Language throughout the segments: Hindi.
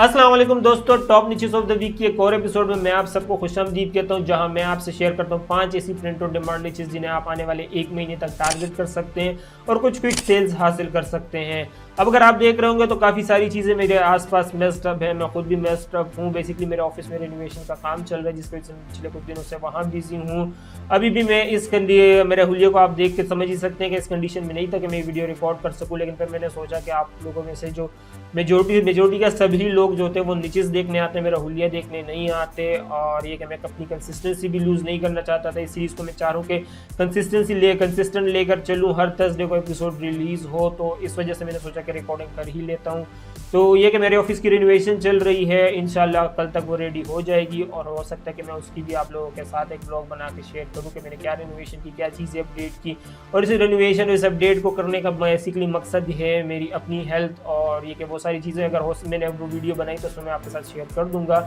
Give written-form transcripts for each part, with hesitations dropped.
अस्सलाम वालेकुम दोस्तों, top niches of the week की एक और एपिसोड में मैं आप सबको खुशामदीद कहता हूं, जहां मैं आपसे शेयर करता हूं 5 ऐसी प्रिंट ऑन डिमांड नीचेस जिन्हें आप आने वाले 1 महीने तक टारगेट कर सकते हैं और कुछ क्विक सेल्स हासिल कर सकते हैं। अब अगर आप देख रहे होंगे तो काफ़ी सारी चीज़ें मेरे आसपास मेस्ड अप है, मैं खुद भी मेस्ड अप हूँ। बेसिकली मेरे ऑफिस में रेनोवेशन का काम चल रहा है, जिसकी वजह से पिछले कुछ दिनों से वहाँ बिजी हूँ। अभी भी मैं मेरे हुलिये को आप देख के समझ ही सकते हैं कि इस कंडीशन में नहीं था कि मैं वीडियो रिकॉर्ड कर सकूँ, लेकिन फिर मैंने सोचा कि आप लोगों में से जो मेजोरिटी का सभी लोग जो होते हैं वो नीचेस देखने आते हैं, मेरा हुलिया देखने नहीं आते। और ये कि मैं अपनी कंसिस्टेंसी भी लूज़ नहीं करना चाहता था। इस सीरीज़ को मैं चाह रहा हूँ कि कंसिस्टेंट लेकर चलूँ, हर थर्सडे को एपिसोड रिलीज़ हो, तो इस वजह से मैंने सोचा कि रिकॉर्डिंग कर ही लेता हूँ। तो ये कि मेरे ऑफिस की रिनोवेशन चल रही है, इंशाल्लाह कल तक वो रेडी हो जाएगी और हो सकता है कि मैं उसकी भी आप लोगों के साथ एक ब्लॉग बना के शेयर करूँ कि मैंने क्या रिनोवेशन की, क्या चीज़ें अपडेट की। और इस रिनोवेशन इस अपडेट को करने का बेसिकली मकसद है मेरी अपनी हेल्थ, और ये कि वो सारी चीज़ें अगर हो मैंने वो वीडियो बनाई तो उसमें मैं आपके साथ शेयर कर दूंगा।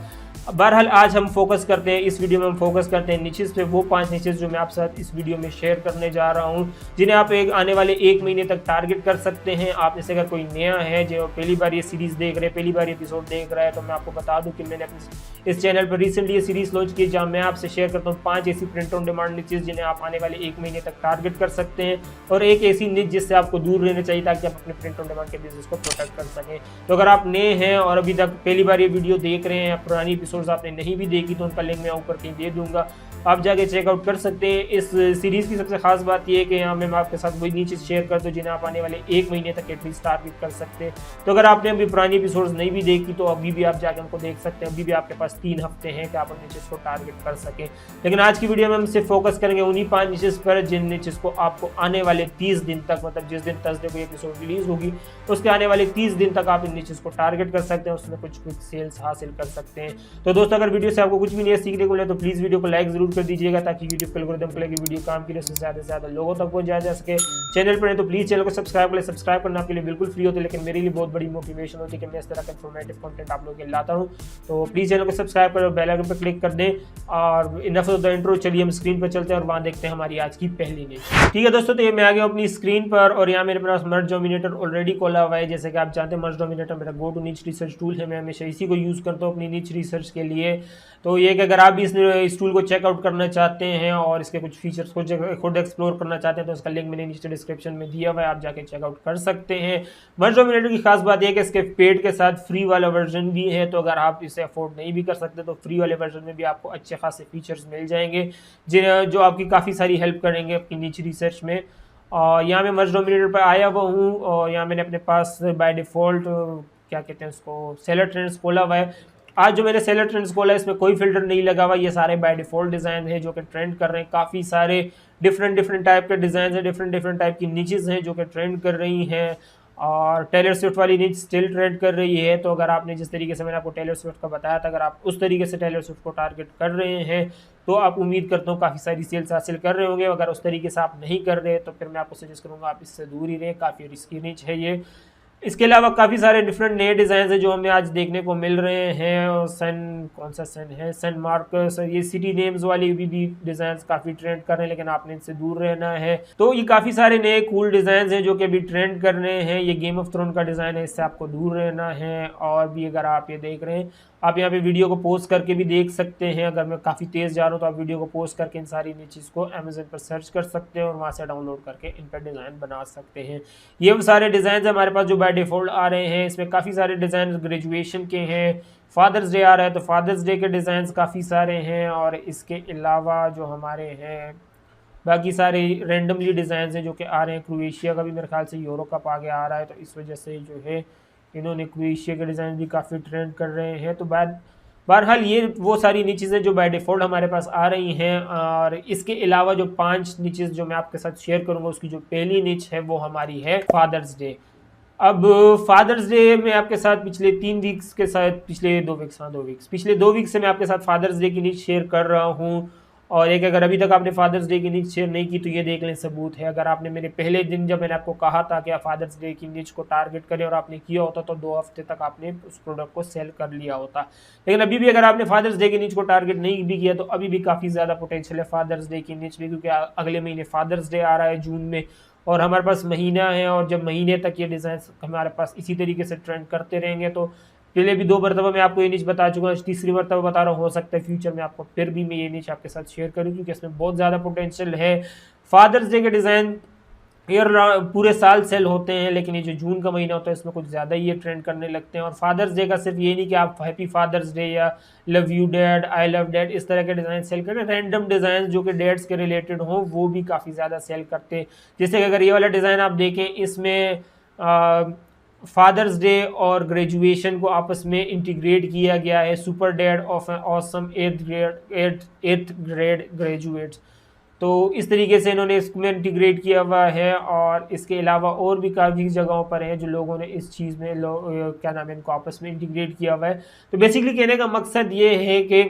बहरहाल आज हम फोकस करते हैं, इस वीडियो में हम फोकस करते हैं नीचेस पे, वो 5 नीचेस जो मैं आपके साथ इस वीडियो में शेयर करने जा रहा हूँ, जिन्हें आप आने वाले 1 महीने तक टारगेट कर सकते हैं। आप जैसे अगर कोई नया है जो पहली बार ये सीरीज़ देख रहे हैं, पहली बार एपिसोड देख रहा है, तो मैं आपको बता दूं कि मैंने अपने इस चैनल पर रिसेंटली ये सीरीज़ लॉन्च की, जहाँ मैं आपसे शेयर करता हूँ 5 ऐसी प्रिंट ऑन डिमांड नीचेस जिन्हें आप आने वाले 1 महीने तक टारगेट कर सकते हैं, और एक ऐसी नीच जिससे आपको दूर रहना चाहिए ताकि आप अपने प्रिंट ऑन डिमांड के बिजनेस को प्रोटेक्ट कर सकें। तो अगर आप नए हैं और अभी तक पहली बार ये वीडियो देख रहे हैं या पुरानी एपिसोड्स आपने नहीं भी देखी, तो उनका लिंक मैं ऊपर कहीं दे दूंगा, आप जाके चेकआउट कर सकते हैं। इस सीरीज़ की सबसे खास बात यह है कि यहाँ मैं आपके साथ वही नीचे शेयर कर दूँ जिन्हें आप आने वाले 1 महीने तक एटलीस्ट टारगेट कर सकते हैं। तो अगर आपने अभी पुरानी एपिसोड्स नहीं भी देखी तो अभी भी आप जाकर उनको देख सकते हैं। अभी भी आपके पास 3 हफ्ते हैं कि आप उन नीचेस को टारगेट कर सकें। लेकिन आज की वीडियो में हम सिर्फ फोकस करेंगे उन्हीं 5 नीचेस पर जिन नीचेस को आपको आने वाले 30 दिन तक, मतलब जिस दिन थर्सडे को एपिसोड रिलीज होगी उसके आने वाले 30 दिन तक आप इन नीचेस को टारगेट कर सकते हैं, उसमें कुछ क्विक सेल्स हासिल कर सकते हैं। तो दोस्तों, अगर वीडियो से आपको कुछ भी नहीं सीखने को मिले तो प्लीज़ वीडियो को लाइक जरूर कर दीजिएगा, ताकि यूट्यूब के एल्गोरिथम के लिए वीडियो काम की से ज़्यादा से ज़्यादा लोगों तक पहुंचाया जा सके। चैनल पर है तो प्लीज़ चैनल को सब्सक्राइब कर ले। सब्सक्राइब करना आपके लिए बिल्कुल फ्री होता है, लेकिन मेरे लिए बहुत बड़ी मोटिवेशन होती है कि मैं इस तरह का इन्फॉर्मेटिव कंटेंट आप लोगों के लाता हूँ। तो प्लीज़ चैनल को सब्सक्राइब करो, बेल आइकन पर क्लिक कर दें। और इनफ ऑफ द इंट्रो, चलिए हम स्क्रीन पर चलते हैं और वहाँ देखते हैं हमारी आज की पहली नीच। ठीक है दोस्तों, तो ये मैं आ गया अपनी स्क्रीन पर और यहाँ मेरे पास मर्ज डोमिनेटर ऑलरेडी खोला हुआ है। जैसे कि आप जानते हैं मर्ज डोमिनेटर मेरा गो टू नीच रिसर्च टूल है, मैं हमेशा इसी को यूज़ करता हूँ अपनी नीच रिसर्च के लिए। तो ये कि अगर आप भी इस टूल को चेकआउट करना चाहते हैं और इसके कुछ फीचर्स को खुद एक्सप्लोर करना चाहते हैं तो इसका लिंक मैंने नीचे डिस्क्रिप्शन में दिया हुआ है, आप जाके चेकआउट कर सकते हैं। मर्ज डोमिनेटर की खास बात यह है कि इसके पेड के साथ फ्री वाला वर्जन भी है, तो अगर आप इसे अफोर्ड नहीं भी कर सकते तो फ्री वाले वर्जन में भी आपको अच्छे खासे फीचर्स मिल जाएंगे जो आपकी काफ़ी सारी हेल्प करेंगे अपनी नीच रिसर्च में। और यहाँ मैं मर्ज डोमिनेटर पर आया हुआ हूँ और यहाँ मैंने अपने पास बाय डिफ़ॉल्ट क्या कहते हैं उसको, सेलर ट्रेंड्स खोला हुआ है। आज जो मैंने सेलर ट्रेंड्स खोला है इसमें कोई फिल्टर नहीं लगा हुआ, ये सारे बाय डिफ़ॉल्ट डिज़ाइन है जो कि ट्रेंड कर रहे हैं। काफ़ी सारे डिफरेंट टाइप के डिज़ाइन हैं, डिफरेंट टाइप की नीचेस हैं जो कि ट्रेंड कर रही हैं, और टेलर स्विफ्ट वाली नीच स्टिल ट्रेंड कर रही है। तो अगर आपने जिस तरीके से मैंने आपको टेलर स्विफ्ट का बताया था, अगर आप उस तरीके से टेलर स्विफ्ट को टारगेट कर रहे हैं तो आप उम्मीद करता हूँ काफ़ी सारी सेल्स हासिल कर रहे होंगे। अगर उस तरीके से आप नहीं कर रहे तो फिर मैं आपको सजेस्ट करूँगा आप इससे दूर ही रहें, काफ़ी रिस्की नीच है ये। इसके अलावा काफ़ी सारे डिफरेंट नए डिज़ाइन हैं जो हमें आज देखने को मिल रहे हैं। कौन सा सन है, सन मार्कस, ये सिटी नेम्स वाली भी डिज़ाइन काफ़ी ट्रेंड कर रहे हैं, लेकिन आपने इनसे दूर रहना है। तो ये काफ़ी सारे नए कूल डिज़ाइन हैं जो कि अभी ट्रेंड कर रहे हैं। ये गेम ऑफ थ्रोन का डिज़ाइन है, इससे आपको दूर रहना है। और भी अगर आप ये देख रहे हैं, आप यहाँ पे वीडियो को पोस्ट करके भी देख सकते हैं। अगर मैं काफ़ी तेज़ जा रहा हूँ तो आप वीडियो को पोस्ट करके इन सारी नीचेस को अमेज़न पर सर्च कर सकते हैं और वहाँ से डाउनलोड करके इन पर डिज़ाइन बना सकते हैं। ये वो सारे डिज़ाइन हमारे पास जो बाय डिफ़ॉल्ट आ रहे हैं। इसमें काफ़ी सारे डिज़ाइन ग्रेजुएशन के हैं, फादर्स डे आ रहा है तो फादर्स डे के डिज़ाइन काफ़ी सारे हैं, और इसके अलावा जो हमारे हैं बाकी सारे रैंडमली डिज़ाइन हैं जो कि आ रहे हैं। क्रोएशिया का भी मेरे ख्याल से यूरो कप आगे आ रहा है, तो इस वजह से जो है इन्होंने क्रोएशिया के डिज़ाइन भी काफ़ी ट्रेंड कर रहे हैं। तो बहरहाल ये वो सारी नीचेस हैं जो बाय डिफ़ॉल्ट हमारे पास आ रही हैं। और इसके अलावा जो 5 नीचेस जो मैं आपके साथ शेयर करूंगा, उसकी जो पहली नीच है वो हमारी है फादर्स डे। अब फादर्स डे में आपके साथ पिछले 2 वीक्स से मैं आपके साथ फादर्स डे की नीच शेयर कर रहा हूँ। और एक अगर अभी तक आपने फादर्स डे की नीच शेयर नहीं की तो ये देख लें, सबूत है। अगर आपने मेरे पहले दिन जब मैंने आपको कहा था कि आप फादर्स डे की नीच को टारगेट करें और आपने किया होता तो 2 हफ्ते तक आपने उस प्रोडक्ट को सेल कर लिया होता। लेकिन अभी भी अगर आपने फादर्स डे की नीच को टारगेट नहीं भी किया तो अभी भी काफ़ी ज़्यादा पोटेंशियल है फादर्स डे की नीच भी, क्योंकि अगले महीने फादर्स डे आ रहा है जून में, और हमारे पास महीना है। और जब महीने तक ये डिज़ाइन हमारे पास इसी तरीके से ट्रेंड करते रहेंगे तो पहले भी 2 मरतबा मैं आपको ये नीच बता चुका हूँ, तीसरी मरतबा बता रहा हूँ, हो सकता है फ्यूचर में आपको फिर भी मैं ये नीच आपके साथ शेयर करूँ, क्योंकि इसमें बहुत ज़्यादा पोटेंशियल है। फादर्स डे के डिज़ाइन ईयर पूरे साल सेल होते हैं, लेकिन ये जो जून का महीना होता है इसमें कुछ ज़्यादा ही ये ट्रेंड करने लगते हैं। और फादर्स डे का सिर्फ ये नहीं कि आप हैप्पी फादर्स डे या love you dad, I love dad, इस तरह के डिज़ाइन सेल करें, रैंडम डिज़ाइन जो कि डैड्स के रिलेटेड हो वो भी काफ़ी ज़्यादा सेल करते हैं। जैसे कि अगर ये वाला डिज़ाइन आप देखें, इसमें फादर्स डे और ग्रेजुएशन को आपस में इंटीग्रेट किया गया है। Super dad of awesome 8th grade graduates, तो इस तरीके से इन्होंने इसमें इंटीग्रेट किया हुआ है। और इसके अलावा और भी काफ़ी जगहों पर हैं जो लोगों ने इस चीज़ में क्या नाम है, इनको आपस में इंटीग्रेट किया हुआ है। तो बेसिकली कहने का मकसद ये है कि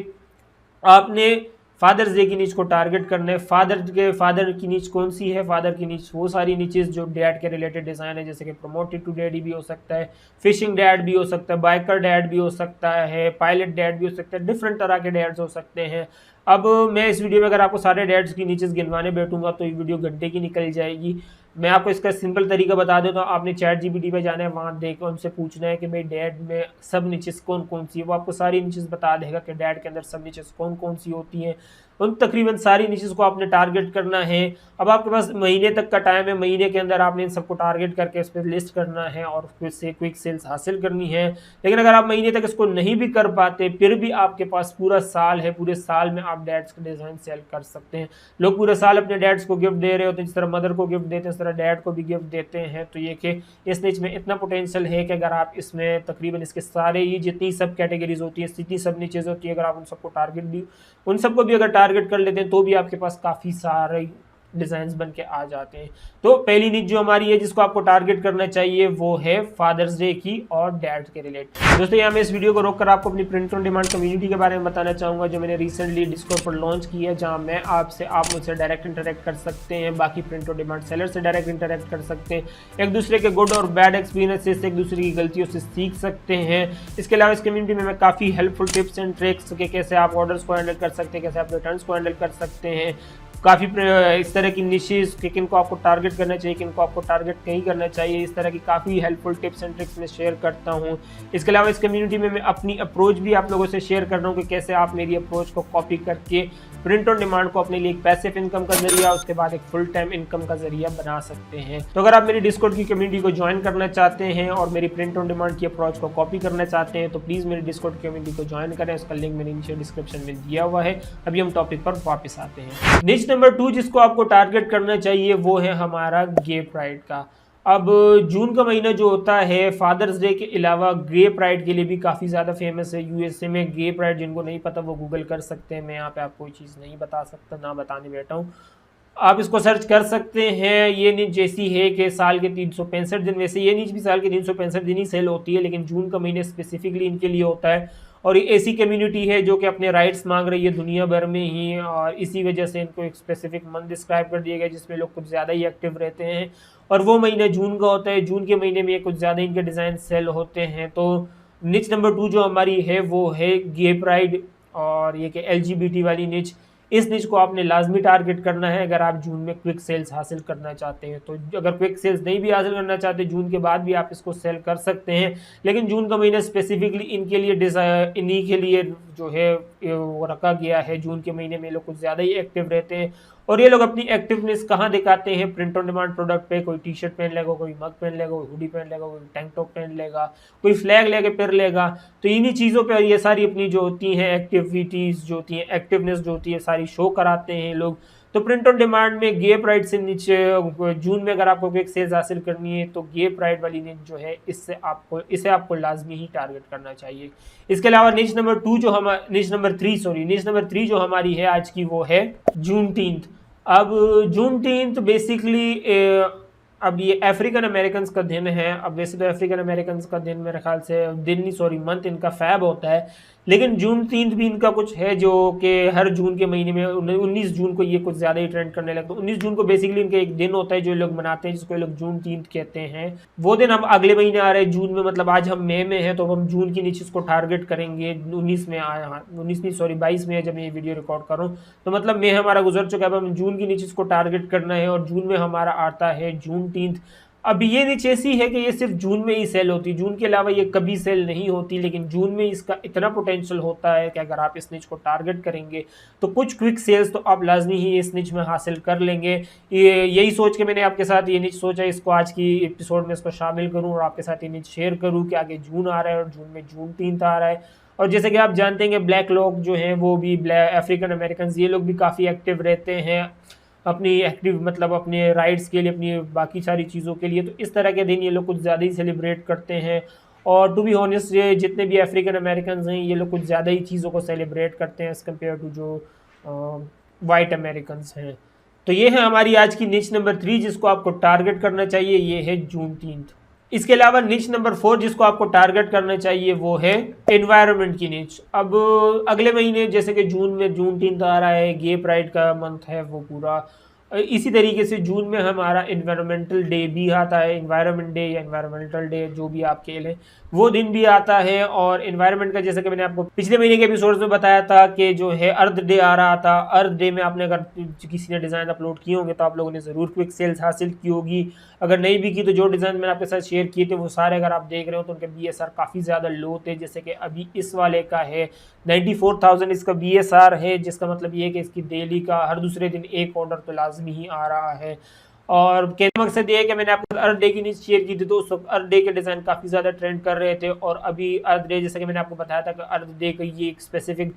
आपने फादर्स डे की नीच को टारगेट करना है। फादर की नीच कौन सी है? फादर की नीच वो सारी नीचेस जो डैड के रिलेटेड डिज़ाइन है, जैसे कि प्रमोटेड टू डैडी भी हो सकता है, फिशिंग डैड भी हो सकता है, बाइकर डैड भी हो सकता है, पायलट डैड भी हो सकता है, डिफरेंट तरह के डैड्स हो सकते हैं। अब मैं इस वीडियो में अगर आपको सारे डैड्स की नीचेस गिनवाने बैठूंगा तो ये वीडियो घंटे की निकल जाएगी। मैं आपको इसका सिंपल तरीका बता देता हूँ। आपने ChatGPT पे जाना है, वहाँ देख उनसे पूछना है कि भाई डैड में सब नीचेस कौन कौन सी है, वो आपको सारी नीचेस बता देगा कि डैड के अंदर सब नीचेस कौन कौन सी होती हैं। उन तकरीबन सारी नीचेस को आपने टारगेट करना है। अब आपके पास महीने तक का टाइम है, महीने के अंदर आपने इन सबको टारगेट करके इस पर लिस्ट करना है और फिर से क्विक सेल्स हासिल करनी है। लेकिन अगर आप महीने तक इसको नहीं भी कर पाते, फिर भी आपके पास पूरा साल है, पूरे साल में आप डैड्स के डिज़ाइन सेल कर सकते हैं। लोग पूरे साल अपने डैड्स को गिफ्ट दे रहे होते हैं, जिस तरह मदर को गिफ्ट देते हैं इस तरह डैड को भी गिफ्ट देते हैं। तो ये कि इस नीच में इतना पोटेंशियल है कि अगर आप इसमें तकरीबन इसके सारे ही जितनी सब कैटेगरीज होती है, जितनी सब नीचेज होती है, अगर आप उन सबको भी अगर टारगेट कर लेते हैं तो भी आपके पास काफ़ी सारे डिज़ाइंस बन के आ जाते हैं। तो पहली नीच जो हमारी है जिसको आपको टारगेट करना चाहिए वो है फादर्स डे की और डैड के रिलेटेड। दोस्तों यहाँ मैं इस वीडियो को रोककर आपको अपनी प्रिंट ऑन डिमांड कम्युनिटी के बारे में बताना चाहूँगा, जो मैंने रिसेंटली डिस्कॉर्ड पर लॉन्च की है, जहाँ मैं आप मुझसे डायरेक्ट इंटरेक्ट कर सकते हैं, बाकी प्रिंट ऑन डिमांड सेलर से डायरेक्ट इंटरेक्ट कर सकते हैं, एक दूसरे के गुड और बैड एक्सपीरियंसेस से एक दूसरे की गलतियों से सीख सकते हैं। इसके अलावा इस कम्युनिटी में मैं काफ़ी हेल्पफुल टिप्स एंड ट्रिक्स के कैसे आप ऑर्डर्स को हैंडल कर सकते हैं, कैसे आप रिटर्न्स को हैंडल कर सकते हैं, काफ़ी इस तरह की निशेस कि किन को आपको टारगेट करना चाहिए, किन को आपको टारगेट नहीं करना चाहिए, इस तरह की काफ़ी हेल्पफुल टिप्स एंड ट्रिक्स मैं शेयर करता हूं। इसके अलावा इस कम्युनिटी में मैं अपनी अप्रोच भी आप लोगों से शेयर कर रहा हूं कि कैसे आप मेरी अप्रोच को कॉपी करके प्रिंट ऑन डिमांड को अपने लिए एक पैसिव इनकम का जरिया, उसके बाद एक फुल टाइम इनकम का जरिया बना सकते हैं। तो अगर आप मेरी डिस्कॉर्ड की कम्युनिटी को ज्वाइन करना चाहते हैं और मेरी प्रिंट ऑन डिमांड की अप्रोच को कॉपी करना चाहते हैं तो प्लीज़ मेरी डिस्कॉर्ड कम्युनिटी को ज्वाइन करें, उसका लिंक मैंने नीचे डिस्क्रिप्शन में दिया हुआ है। अभी हम टॉपिक पर वापस आते हैं। नीच नंबर 2 जिसको आपको टारगेट करना चाहिए वो है हमारा गे प्राइड का। अब जून का महीना जो होता है फादर्स डे के अलावा गे प्राइड के लिए भी काफ़ी ज़्यादा फेमस है। यूएसए में गे प्राइड, जिनको नहीं पता वो गूगल कर सकते हैं, मैं यहाँ पे आपको कोई चीज़ नहीं बता सकता, ना बताने बैठा हूँ, आप इसको सर्च कर सकते हैं। ये नीच जैसी है कि साल के 365 दिन, वैसे ये नीच भी साल के 365 दिन ही सेल होती है, लेकिन जून का महीने स्पेसिफिकली इनके लिए होता है। और ये ऐसी कम्युनिटी है जो कि अपने राइट्स मांग रही है दुनिया भर में ही, और इसी वजह से इनको एक स्पेसिफिक मंथ डिस्क्राइब कर दिया गया जिसमें लोग कुछ ज़्यादा ही एक्टिव रहते हैं, और वो महीना जून का होता है। जून के महीने में ये कुछ ज़्यादा इनके डिज़ाइन सेल होते हैं। तो निच नंबर 2 जो हमारी है वो है गे प्राइड, और ये कि LGBT वाली निच। इस निच को आपने लाजमी टारगेट करना है अगर आप जून में क्विक सेल्स हासिल करना चाहते हैं। तो अगर क्विक सेल्स नहीं भी हासिल करना चाहते, जून के बाद भी आप इसको सेल कर सकते हैं, लेकिन जून का महीना स्पेसिफिकली इनके लिए इन्हीं के लिए जो है वो रखा गया है। जून के महीने में लोग कुछ ज़्यादा ही एक्टिव रहते हैं, और ये लोग अपनी एक्टिवनेस कहाँ दिखाते हैं? प्रिंट ऑन डिमांड प्रोडक्ट पे। कोई टी शर्ट पहन लेगा, कोई मग पहन लेगा, कोई हुडी पहन लेगा, कोई टैंक टॉप पहन लेगा, कोई फ्लैग लेके फिर लेगा। तो इन्हीं चीज़ों पे ये सारी अपनी जो होती हैं एक्टिविटीज़ जो होती हैं, एक्टिवनेस जो होती है, सारी शो कराते हैं लोग। तो प्रिंट ऑन डिमांड में गे प्राइड से नीचे जून में अगर आपको क्विक सेल्स हासिल करनी है तो गे प्राइड वाली निच जो है इसे आपको लाजमी ही टारगेट करना चाहिए। इसके अलावा निच नंबर 3 जो हमारी है आज की वो है जूनटीन्थ। अब जूनटीन्थ बेसिकली अब ये अफ्रीकन अमेरिकन का दिन है। अब वैसे तो अफ्रीकन अमेरिकन का दिन मेरे ख्याल से मंथ इनका फैब होता है, लेकिन जूनटीन्थ भी इनका कुछ है जो कि हर जून के महीने में 19 जून को ये कुछ ज़्यादा ही ट्रेंड करने लगता है। 19 जून को बेसिकली इनका एक दिन होता है जो लोग मनाते हैं, जिसको लोग जूनटीन्थ कहते हैं। वो दिन हम अगले महीने आ रहे हैं जून में, मतलब आज हम मई में है तो हम जून की नीचे इसको टारगेट करेंगे। 22 में है जब मैं ये वीडियो रिकॉर्ड कर रहा हूँ, तो मतलब मई हमारा गुजर चुका है, अब हम जून की नीचे इसको टारगेट करना है। और जून में हमारा आता है जूनटीन्थ। अब ये निच ऐसी है कि ये सिर्फ जून में ही सेल होती है, जून के अलावा ये कभी सेल नहीं होती, लेकिन जून में इसका इतना पोटेंशियल होता है कि अगर आप इस निच को टारगेट करेंगे तो कुछ क्विक सेल्स तो आप लाजमी ही इस निच में हासिल कर लेंगे। यही सोच के मैंने आपके साथ ये निच सोचा इसको आज की एपिसोड में इसको शामिल करूँ और आपके साथ ये निच शेयर करूँ कि आगे जून आ रहा है और जून में जूनटीन्थ आ रहा है। और जैसे कि आप जानते हैं ब्लैक लोग जो हैं वो भी अफ्रीकन अमेरिकन ये लोग भी काफ़ी एक्टिव रहते हैं अपनी एक्टिव मतलब अपने राइट्स के लिए, अपनी बाकी सारी चीज़ों के लिए। तो इस तरह के दिन ये लोग कुछ ज़्यादा ही सेलिब्रेट करते हैं। और टू बी ऑनेस्ट ये जितने भी अफ्रीकन अमेरिकन हैं ये लोग कुछ ज़्यादा ही चीज़ों को सेलिब्रेट करते हैं एज़ कम्पेयर टू जो वाइट अमेरिकन हैं। तो ये है हमारी आज की निच नंबर 3 जिसको आपको टारगेट करना चाहिए, ये है जूनटीन्थ। इसके अलावा निच नंबर 4 जिसको आपको टारगेट करना चाहिए वो है एनवायरनमेंट की निच। अब अगले महीने जैसे कि जून में जूनटीन्थ आ रहा है, गे प्राइड का मंथ है वो पूरा, इसी तरीके से जून में हमारा एनवायरमेंटल डे भी आता है, एनवायरनमेंट डे या एनवायरमेंटल डे जो भी आप कह लें वो दिन भी आता है। और एनवायरनमेंट का जैसे कि मैंने आपको पिछले महीने के एपिसोड्स में बताया था कि जो है अर्थ डे आ रहा था, अर्थ डे में आपने अगर किसी ने डिज़ाइन अपलोड किए होंगे तो आप लोगों ने ज़रूर क्विक सेल्स हासिल की होगी। अगर नहीं भी की तो जो डिज़ाइन मैंने आपके साथ शेयर किए थे वो सारे अगर आप देख रहे हो तो उनके BSR काफ़ी ज़्यादा लो थे। जैसे कि अभी इस वाले का है 94,000 इसका BSR है, जिसका मतलब ये है कि इसकी डेली का हर दूसरे दिन एक ऑर्डर तो लाजमी ही आ रहा है। और कहने का मकसद ये है कि मैंने आपको अर्थ डे की न्यूज़ शेयर की थी तो उस वक्त अर्थ डे के डिज़ाइन काफ़ी ज़्यादा ट्रेंड कर रहे थे। और अभी अर्थ डे जैसे कि मैंने आपको बताया था कि अर्थ डे का ये एक स्पेसिफिक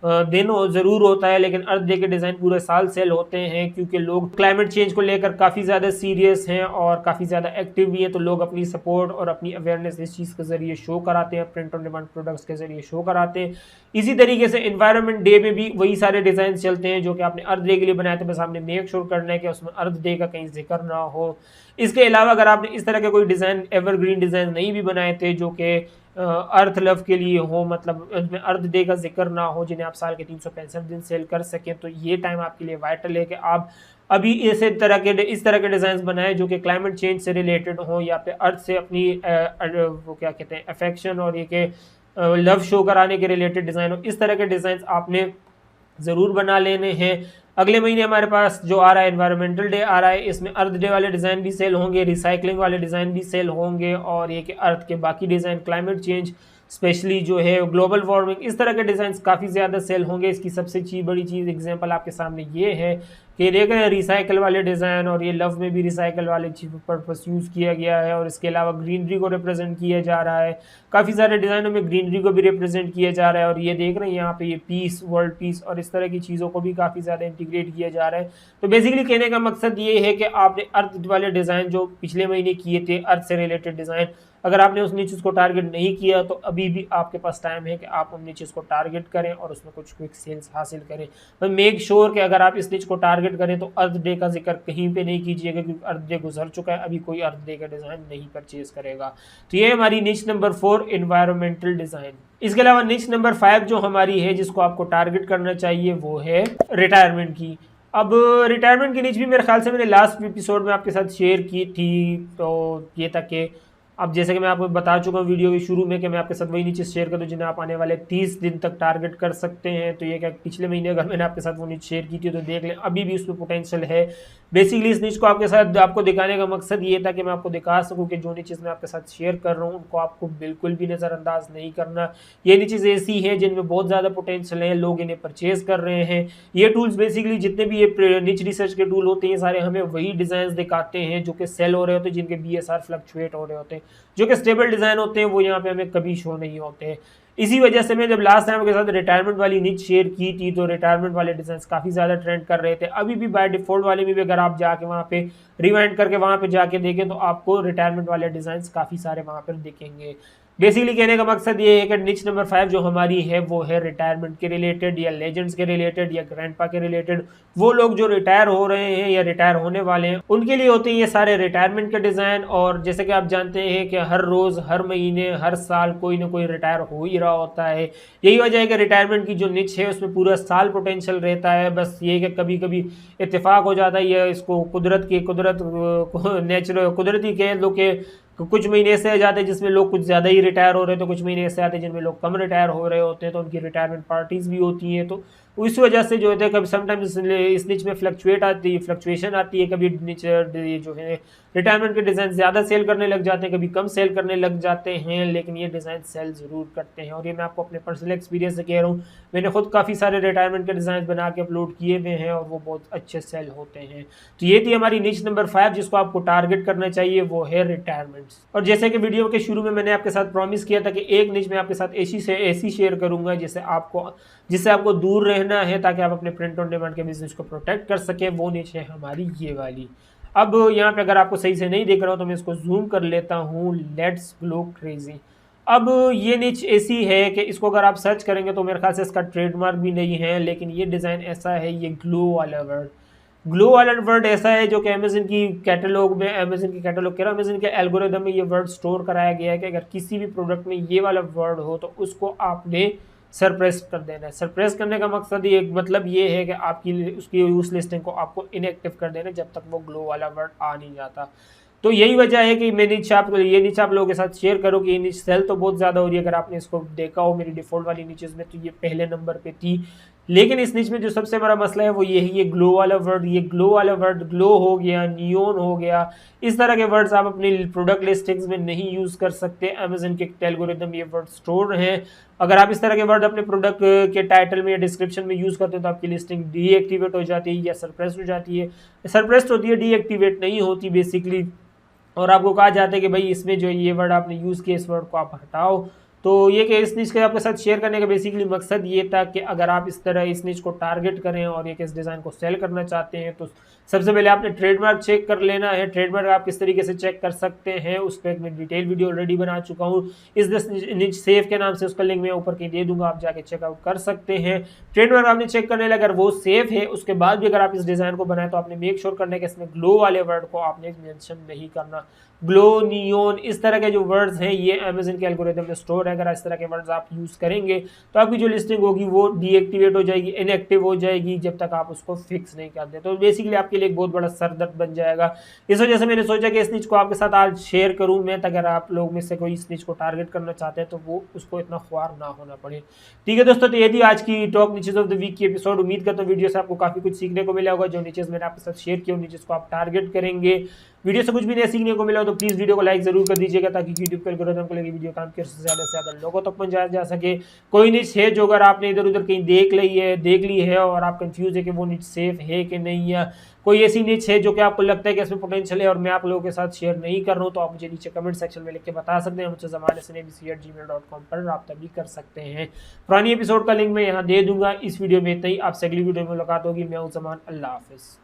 दिन ज़रूर होता है, लेकिन अर्थ डे के डिज़ाइन पूरे साल सेल होते हैं क्योंकि लोग क्लाइमेट चेंज को लेकर काफ़ी ज़्यादा सीरियस हैं और काफ़ी ज़्यादा एक्टिव भी हैं। तो लोग अपनी सपोर्ट और अपनी अवेयरनेस इस चीज़ के ज़रिए शो कराते हैं, प्रिंट ऑन डिमांड प्रोडक्ट्स के ज़रिए शो कराते हैं। इसी तरीके से एनवायरनमेंट डे में भी वही सारे डिज़ाइन चलते हैं जो कि आपने अर्थ डे के लिए बनाए थे, बस आपने मेक श्योर करना है कि उसमें अर्थ डे का कहीं जिक्र ना हो। इसके अलावा अगर आपने इस तरह के कोई डिज़ाइन एवरग्रीन डिज़ाइन नहीं भी बनाए थे जो कि अर्थ लव के लिए हो, मतलब उसमें अर्थ डे का जिक्र ना हो, जिन्हें आप साल के 365 दिन सेल कर सकें, तो ये टाइम आपके लिए वाइटल है कि आप अभी इस तरह के डिज़ाइन बनाएं जो कि क्लाइमेट चेंज से रिलेटेड हो या फिर अर्थ से अपनी वो क्या कहते हैं अफेक्शन और ये कि लव शो कराने के रिलेटेड डिज़ाइन हो। इस तरह के डिज़ाइन आपने ज़रूर बना लेने हैं। अगले महीने हमारे पास जो आ रहा है एनवायरमेंटल डे आ रहा है, इसमें अर्थ डे वाले डिज़ाइन भी सेल होंगे, रिसाइकलिंग वाले डिज़ाइन भी सेल होंगे और ये कि अर्थ के बाकी डिज़ाइन क्लाइमेट चेंज स्पेशली जो है ग्लोबल वार्मिंग इस तरह के डिज़ाइन काफ़ी ज़्यादा सेल होंगे। इसकी सबसे बड़ी चीज़ एग्जांपल आपके सामने ये है कि देख रहे हैं रिसाइकल वाले डिज़ाइन और ये लव में भी रिसाइकल वाले पर्पस यूज़ किया गया है और इसके अलावा ग्रीनरी को रिप्रेजेंट किया जा रहा है। काफ़ी सारे डिज़ाइनों में ग्रीनरी को भी रिप्रेजेंट किया जा रहा है और ये देख रहे हैं यहाँ पे ये पीस, वर्ल्ड पीस और इस तरह की चीज़ों को भी काफ़ी ज़्यादा इंटीग्रेट किया जा रहा है। तो बेसिकली कहने का मकसद ये है कि आपने अर्थ वाले डिज़ाइन जो पिछले महीने किए थे, अर्थ से रिलेटेड डिज़ाइन, अगर आपने उस नीचे को टारगेट नहीं किया तो अभी भी आपके पास टाइम है कि आप उन नीचे को टारगेट करें और उसमें कुछ क्विक सेल्स हासिल करें। तो मेक श्योर कि अगर आप इस नीचे को टारगेट करें तो अर्थ डे का जिक्र कहीं पे नहीं कीजिएगा क्योंकि अर्थ डे गुजर चुका है, अभी कोई अर्थ डे का डिज़ाइन नहीं परचेज करेगा। तो ये हमारी निच नंबर 4 एनवायरमेंटल डिज़ाइन। इसके अलावा निच नंबर 5 जो हमारी है जिसको आपको टारगेट करना चाहिए वो है रिटायरमेंट की। अब रिटायरमेंट की निच भी मेरे ख्याल से मैंने लास्ट एपिसोड में आपके साथ शेयर की थी, तो ये तक कि अब जैसे कि मैं आपको बता चुका हूँ वीडियो के शुरू में कि मैं आपके साथ वही नीचे शेयर कर दूँ जिन्हें आप आने वाले 30 दिन तक टारगेट कर सकते हैं। तो ये क्या पिछले महीने अगर मैंने आपके साथ वो नीचे शेयर की थी तो देख लें, अभी भी उसमें पोटेंशियल है। बेसिकली इस नीच को आपके साथ आपको दिखाने का मकसद ये था कि मैं आपको दिखा सकूँ कि जो नीचेज़ मैं आपके साथ शेयर कर रहा हूँ उनको आपको बिल्कुल भी नज़रअंदाज नहीं करना। ये नीचेज़ ऐसी हैं जिनमें बहुत ज़्यादा पोटेंशियल है, लोग इन्हें परचेज़ कर रहे हैं। ये टूल्स बेसिकली जितने भी ये निच रिसर्च के टूल होते हैं सारे हमें वही डिज़ाइन दिखाते हैं जो कि सेल हो रहे होते हैं, जिनके BSR फ्लक्चुएट हो रहे होते हैं, जो कि स्टेबल डिज़ाइन होते हैं वो यहाँ पे हमें कभी शो नहीं होते हैं। इसी वजह से मैं जब लास्ट टाइम के साथ रिटायरमेंट वाली निच शेयर की थी तो रिटायरमेंट वाले डिज़ाइन काफ़ी ज़्यादा ट्रेंड कर रहे थे। अभी भी बाय डिफ़ॉल्ट वाले में भी अगर आप जाके वहाँ पे रिवाइंड करके वहाँ पे जाके देखें तो आपको रिटायरमेंट वाले डिज़ाइन काफ़ी सारे वहाँ पर दिखेंगे। बेसिकली कहने का मकसद ये है कि निच नंबर 5 जो हमारी है वो है रिटायरमेंट के रिलेटेड या लेजेंड्स के रिलेटेड या ग्रैंडपा के रिलेटेड। वो लोग जो रिटायर हो रहे हैं या रिटायर होने वाले हैं उनके लिए होते हैं ये सारे रिटायरमेंट के डिज़ाइन। और जैसे कि आप जानते हैं कि हर रोज़, हर महीने, हर साल कोई ना कोई रिटायर हो ही रहा होता है। यही वजह है कि रिटायरमेंट की जो निच है उसमें पूरा साल पोटेंशियल रहता है। बस ये कि कभी कभी इत्तेफाक हो जाता है या इसको कुदरती कह लो कि कुछ महीने ऐसे आ जाते हैं जिसमें लोग कुछ ज़्यादा ही रिटायर हो रहे हैं, तो कुछ महीने ऐसे आते हैं जिनमें लोग कम रिटायर हो रहे होते हैं, तो उनकी रिटायरमेंट पार्टीज भी होती हैं। तो इस वजह से जो होता है कभी समटाइम्स इस निच में फ्लक्चुएशन आती है, कभी निच जो है रिटायरमेंट के डिज़ाइन ज़्यादा सेल करने लग जाते हैं, कभी कम सेल करने लग जाते हैं, लेकिन ये डिज़ाइन सेल ज़रूर करते हैं। और ये मैं आपको अपने पर्सनल एक्सपीरियंस से कह रहा हूँ, मैंने खुद काफ़ी सारे रिटायरमेंट के डिज़ाइन बना के अपलोड किए हुए हैं और वो बहुत अच्छे सेल होते हैं। तो ये थी हमारी निच नंबर 5 जिसको आपको टारगेट करना चाहिए, वो है रिटायरमेंट्स। और जैसे कि वीडियो के शुरू में मैंने आपके साथ प्रॉमिस किया था कि एक निच में आपके साथ ऐसी शेयर करूंगा जिससे आपको दूर रहना है, ताकि आप अपने प्रिंट ऑन डिमांड के बिजनेस को प्रोटेक्ट कर सकें। वो निच है हमारी ये वाली। अब यहाँ पे अगर आपको सही से नहीं दिख रहा हो तो मैं इसको जूम कर लेता हूँ। Let's glow crazy. अब ये निच ऐसी है कि इसको अगर आप सर्च करेंगे तो मेरे ख्याल से इसका ट्रेडमार्क भी नहीं है, लेकिन ये डिज़ाइन ऐसा है, ये ग्लो वाला वर्ड, ग्लो वाला वर्ड ऐसा है जो कि अमेजन की कैटलॉग में, अमेजन की कैटलॉग कह रहा हूँ, अमेजन के एल्गोरिदम में ये वर्ड स्टोर कराया गया है कि अगर किसी भी प्रोडक्ट में ये वाला वर्ड हो तो उसको आपने सरप्रेस कर देना है। सरप्रेस करने का मकसद ये मतलब ये है कि आपकी उसकी उस लिस्टिंग को आपको इनएक्टिव कर देना जब तक वो ग्लो वाला वर्ड आ नहीं जाता। तो यही वजह है कि मैं नीचे आप लोगों के साथ शेयर करो कि ये नीचे सेल तो बहुत ज़्यादा हो रही है। अगर आपने इसको देखा हो मेरी डिफ़ॉल्ट वाली नीचेज में तो ये पहले नंबर पे थी, लेकिन इस नीच में जो सबसे बड़ा मसला है वो ये है, ये ग्लो वाला वर्ड। ये ग्लो वाला वर्ड, ग्लो हो गया, नियोन हो गया, इस तरह के वर्ड्स आप अपनी प्रोडक्ट लिस्टिंग्स में नहीं यूज़ कर सकते। अमेजन के एल्गोरिदम ये वर्ड स्टोर हैं। अगर आप इस तरह के वर्ड अपने प्रोडक्ट के टाइटल में या डिस्क्रिप्शन में यूज़ करते हो तो आपकी लिस्टिंग डीएक्टिवेट हो जाती है या सरप्रेस हो जाती है। सरप्रेस होती है, डीएक्टिवेट नहीं होती बेसिकली। और आपको कहा जाता है कि भाई इसमें जो ये वर्ड आपने यूज़ किया, इस वर्ड को आप हटाओ। तो ये कि इस निच के आपके साथ शेयर करने का बेसिकली मकसद ये था कि अगर आप इस तरह इस निच को टारगेट करें और ये इस डिज़ाइन को सेल करना चाहते हैं तो सबसे पहले आपने ट्रेडमार्क चेक कर लेना है। ट्रेडमार्क आप किस तरीके से चेक कर सकते हैं उस पर मैं डिटेल वीडियो ऑलरेडी बना चुका हूँ, इस निच सेफ के नाम से। उसका लिंक मैं ऊपर कहीं दे दूंगा, आप जाके चेकआउट कर सकते हैं। ट्रेडमार्क आपने चेक करने लगा, अगर वो सेफ है उसके बाद भी अगर आप इस डिज़ाइन को बनाए तो आपने मेक श्योर करना है कि इसमें ग्लो वाले वर्ड को आपने मेंशन नहीं करना। ग्लो, नियोन, इस तरह के जो वर्ड्स हैं ये अमेजन के एल्गोरिदम में स्टोर है। अगर इस तरह के वर्ड्स आप यूज़ करेंगे तो आपकी जो लिस्टिंग होगी वो डीएक्टिवेट हो जाएगी, इनएक्टिव हो जाएगी जब तक आप उसको फिक्स नहीं कर दे। तो बेसिकली आपके लिए एक बहुत बड़ा सरदर्द बन जाएगा। इस वजह से मैंने सोचा कि इस निच को आपके साथ आज शेयर करूँ मैं, ताकि अगर आप लोग में से कोई इस निच को टारगेट करना चाहते हैं तो वो उसको इतना ख्वार ना होना पड़े। ठीक है दोस्तों, तो ये थी आज की top niches of the week की एपिसोड। उम्मीद करता हूँ वीडियो से आपको काफ़ी कुछ सीखने को मिला होगा। जो नीचेज मैंने आपके साथ शेयर किया उन नीचेज को आप टारगेट करेंगे। वीडियो से कुछ भी नहीं सीखने को मिला तो प्लीज़ वीडियो को लाइक जरूर कर दीजिएगा, ताकि यूट्यूब के एल्गोरिथम को लेकर वीडियो काम के से ज़्यादा लोगों तक पहुंचाया जा सके। कोई निच है जो अगर आपने इधर उधर कहीं देख ली है और आप कंफ्यूज है कि वो निच सेफ है कि नहीं, या कोई ऐसी निच है जो कि आपको लगता है कि इसमें पोटेंशियल है और मैं आप लोगों के साथ शेयर नहीं कर रहा हूँ, तो आप मुझे नीचे कमेंट सेक्शन में लिख के बता सकते हैं। मुझसे ज़माने@gmail.com पर रब्ता भी कर सकते हैं। पुरानी एपिसोड का लिंक मैं यहाँ दे दूंगा। इस वीडियो में इतना ही, आपसे अगली वीडियो में मुलाकात होगी। मैं हूँ ज़मान, अल्लाह हाफिज़।